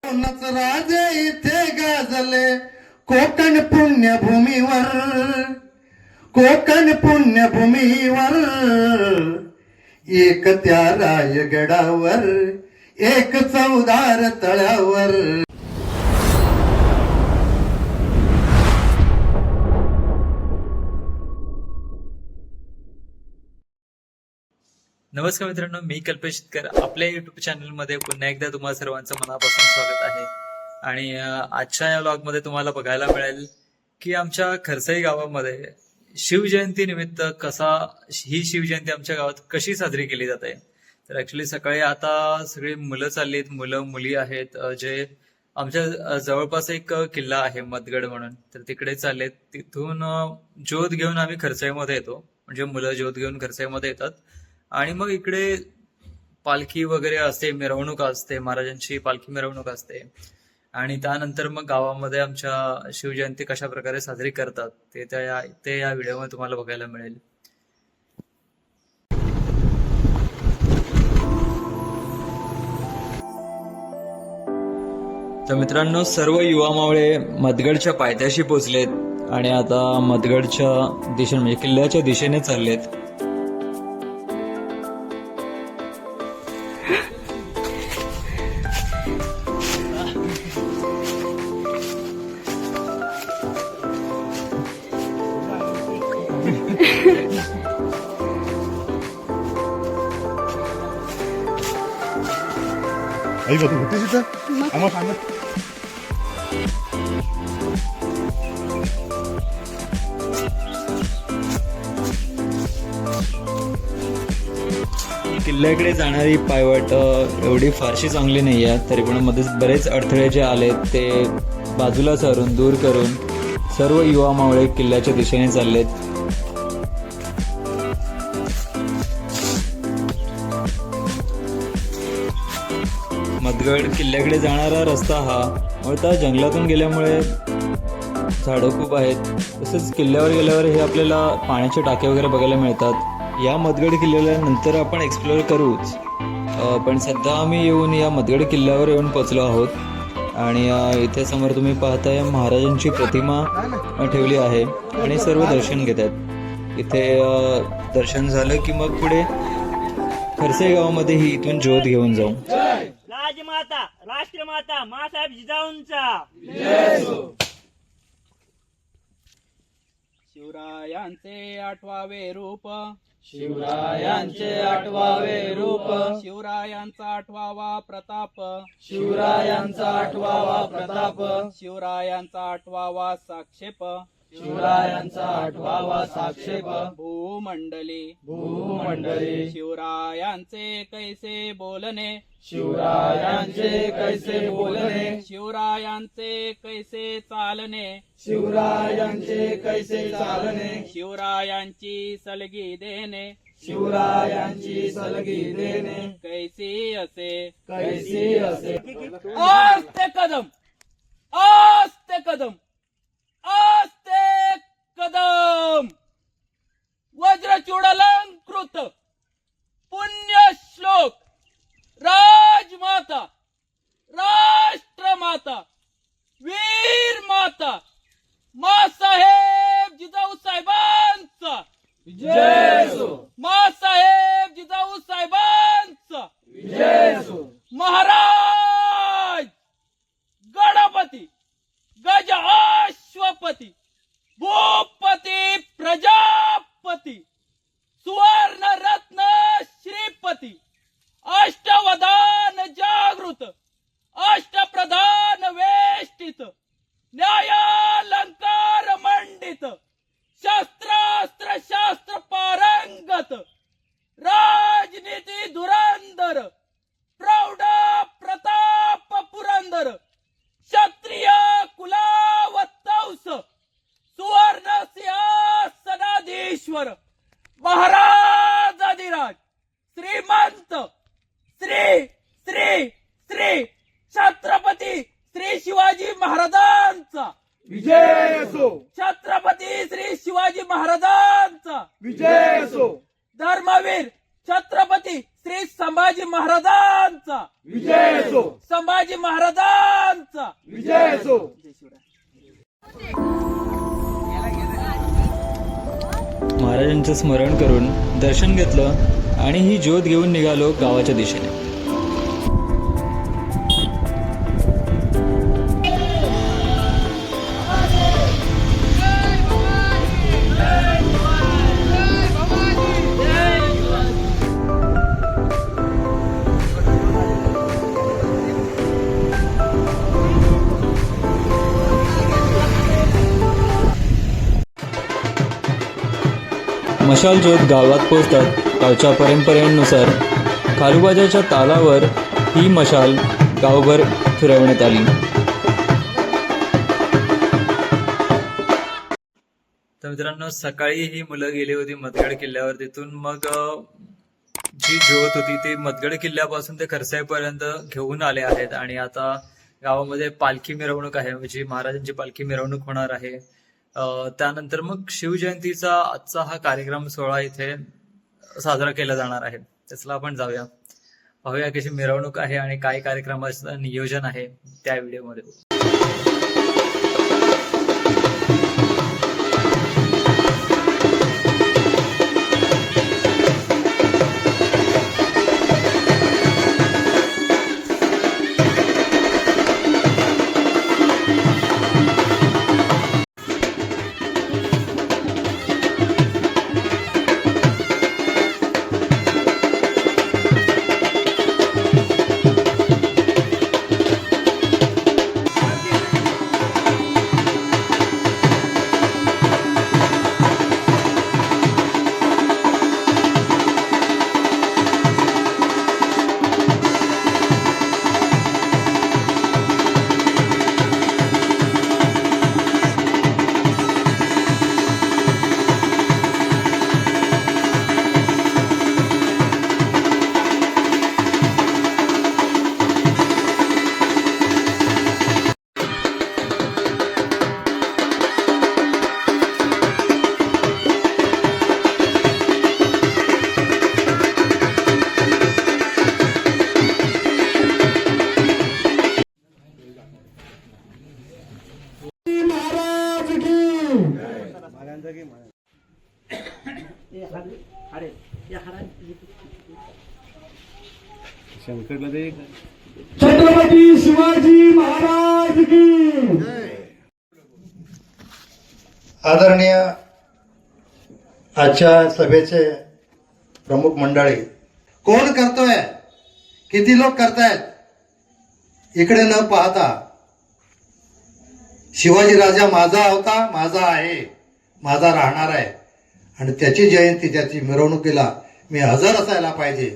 राजे इथे गाजले कोकण पुण्यभूमीवर, कोकण पुण्यभूमीवर, एक त्या रायगडावर, एक चौदार तळ्यावर. नमस्कार मित्रांनो, मी कल्पेश शेतकर. आपल्या युट्यूब चॅनलमध्ये पुन्हा एकदा तुम्हाला सर्वांचं मनापासून स्वागत आहे. आणि आजच्या या व्लॉगमध्ये तुम्हाला बघायला मिळेल की आमच्या खरसाई गावामध्ये शिवजयंती निमित्त ही शिवजयंती आमच्या गावात कशी साजरी केली जाते. तर ऍक्च्युली सकाळी आता सगळी मुलं चालली आहेत, मुलं मुली आहेत, जे आमच्या जवळपास एक किल्ला आहे मदगड म्हणून, तर तिकडे चाललेत. तिथून ज्योत घेऊन आम्ही खरसाईमध्ये येतो, म्हणजे मुलं ज्योत घेऊन खरसाईमध्ये येतात आणि मग इकडे पालखी वगैरे असते, मिरवणूक असते, महाराजांची पालखी मिरवणूक असते. आणि त्यानंतर मग गावामध्ये आमच्या शिवजयंती कशा प्रकारे साजरी करतात ते या व्हिडिओमध्ये तुम्हाला बघायला मिळेल. तर मित्रांनो, सर्व युवा मावळे मदगडच्या पायथ्याशी पोहोचलेत आणि आता मदगडच्या दिशेने म्हणजे किल्ल्याच्या दिशेने चाललेत. आई बघ होते तिथं आम्हाला सांगत. किल्ल्याकडे जाणारी पायवाट एवढी फारशी चांगली नाही आहे, तरी पण मध्ये बरेच अडथळे जे आलेत ते बाजूला सारून दूर करून सर्व युवा मावळे किल्ल्याच्या दिशेने चाललेत. मदगड किल्ल्याकडे जाणारा रस्ता हा मुळतः जंगलातून गेल्यामुळे झाडं खूप आहेत. तसंच किल्ल्यावर गेल्यावर हे आपल्याला पाण्याचे टाके वगैरे बघायला मिळतात. या मदगड किल्ल्याला नंतर आपण एक्सप्लोअर करूच, पण सध्या आम्ही या मदगड किल्ल्यावर येऊन पोचलो आहोत. आणि इथे समोर तुम्ही पाहताय महाराजांची प्रतिमा ठेवली आहे आणि सर्व दर्शन घेत आहेत. इथे दर्शन झालं की मग पुढे खरसाई गावामध्ये ही इथून ज्योत घेऊन जाऊ. राजमाता राष्ट्रमाता मासाहेब जिजाऊंचा शिवरायांचे आठवावे रूप, शिवरायांचे आठवावे रूप, शिवरायांचा आठवावा प्रताप, शिवरायांचा आठवावा प्रताप, शिवरायांचा आठवावा साक्षेप, शिवरायांचा आठवावा साक्षेप, भूमंडली भूमंडली, शिवरायांचे कैसे बोलणे, शिवरायांचे कैसे बोलणे, शिवरायांचे कैसे चालणे, शिवरायांचे कैसे चालणे, शिवरायांची सलगी देणे, शिवरायांची सलगी देणे, कैसी असे कैसी असे. आस्ते कदम, आस्ते कदम, आस्ते कदम, वज्रचूडालंकृत पुण्य श्लोक राजमाता राष्ट्रमाता वीर माता मासाहेब जिजाऊ साहेबांचा विजय असो, मासाहेब जिजाऊ साहेबांचा विजय असो. महाराज गणपती गजाश्वपती भूपती प्रजापती सुवर्ण रत्न श्रीपती अष्टवधान जागृत अष्टप्रधान वेष्टित न्यायालंकार मंडित शस्त्रास्त्र शास्त्र पारंगत राजनीती धुरंधर प्रौढ प्रताप पुरंदर क्षत्रिय कुलावतंस सुवर्ण सिंहासनाधीश्वर महाराजाधिराज श्रीमंत श्री श्री श्री छत्रपती श्री शिवाजी महाराजांचा विजय असो, छत्रपती श्री शिवाजी महाराजांचा विजय असो. धर्मवीर छत्रपती श्री संभाजी महाराजांचा विजय असो. संभाजी महाराजांचा विजय असो. महाराजांचं स्मरण करून दर्शन घेतलं आणि ही ज्योत घेऊन निघालो गावाच्या दिशेने. मशाल ज्योत गावात पोचतात गावच्या परंपरेनुसार खालूबाजाच्या तालावर ही मशाल गावभर फिरवण्यात आली. तर मित्रांनो, सकाळी ही मुलं गेली होती मदगड किल्ल्यावर. तिथून मग जी ज्योत होती ती मदगड किल्ल्यापासून ते खरसाईपर्यंत घेऊन आले आहेत आणि आता गावामध्ये पालखी मिरवणूक आहे, म्हणजे महाराजांची पालखी मिरवणूक होणार आहे. त्यानंतर मग शिवजयंतीचा आजचा हा कार्यक्रम सोहळा इथे साजरा केला जाणार आहे. त्याचला आपण जाऊया, पाहूया कशी मिरवणूक आहे आणि काय कार्यक्रमाचं नियोजन आहे त्या व्हिडिओमध्ये. छत्रपती शिवाजी महाराज की. आदरणीय आजच्या सभेचे प्रमुख मंडळी, कोण करतोय, किती लोक करतायत, इकडे न पाहता शिवाजी राजा माझा होता, माझा आहे, माझा राहणार आहे आणि त्याची जयंती, त्याची मिरवणुकीला मी हजर असायला पाहिजे,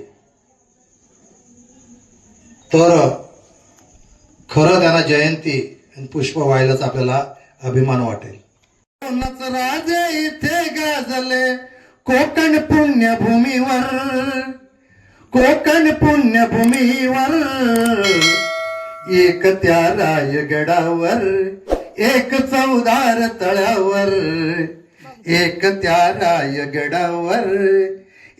तर खरं त्यांना जयंती पुष्प व्हायलाच आपल्याला अभिमान वाटेल. राजे इथे गाजले कोकण पुण्यभूमीवर, कोकण पुण्यभूमीवर, एक त्या रायगडावर, एक चौदार तळ्यावर, एक त्या रायगडावर,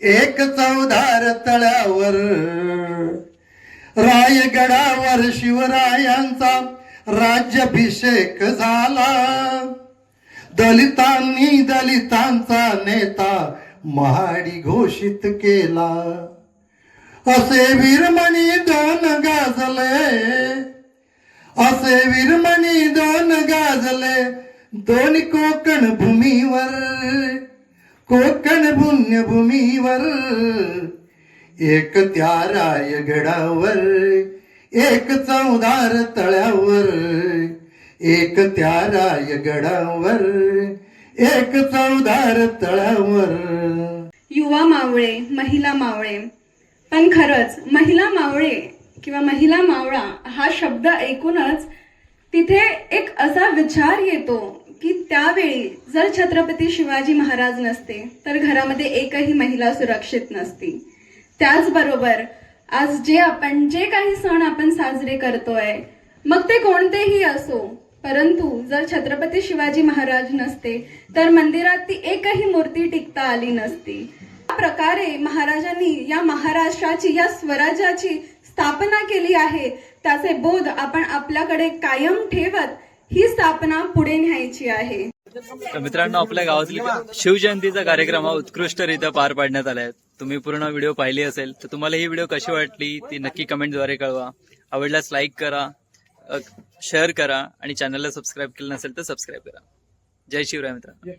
एक चौदार तळ्यावर, रायगडावर शिवरायांचा राज्याभिषेक झाला, दलितांनी दलितांचा नेता महाडी घोषित केला, असे वीरमणी दोन गाजले, असे वीरमणी दोन गाजले, दोन कोकण भूमीवर, कोकण पुण्यभूमीवर, एक त्या रायगडावर, एक चौदार तळ्यावर, एक त्या रायगडावर, एक चौदार तळ्यावर. युवा मावळे, महिला मावळे, पण खरंच महिला मावळे किंवा महिला मावळा हा शब्द ऐकूनच तिथे एक असा विचार येतो की त्यावेळी जर छत्रपती शिवाजी महाराज नसते तर घरामध्ये एकही महिला सुरक्षित नसती. त्याचबरोबर आज जे काही सण आपण साजरे करतोय, मग ते कोणतेही असो, परंतु जर छत्रपती शिवाजी महाराज नसते तर मंदिरात ती एकही मूर्ती टिकता आली नसती. प्रकारे महाराजांनी या महाराष्ट्राची या स्वराज्याची स्थापना केली आहे त्याचे बोध आपण आपल्याकडे कायम ठेवत ही स्थापना पुढे न्यायची आहे. तर मित्रांनो, आपल्या गावातील शिवजयंतीचा कार्यक्रम हा उत्कृष्टरित्या पार पाडण्यात आला आहे. तुम्ही पूर्ण व्हिडिओ पाहिली असेल तर तुम्हाला ही व्हिडिओ कशी वाटली ती नक्की कमेंटद्वारे कळवा. आवडल्यास लाईक करा, शेअर करा आणि चॅनलला सबस्क्राईब केलं नसेल तर सबस्क्राईब करा. जय शिवराय मित्रांनो.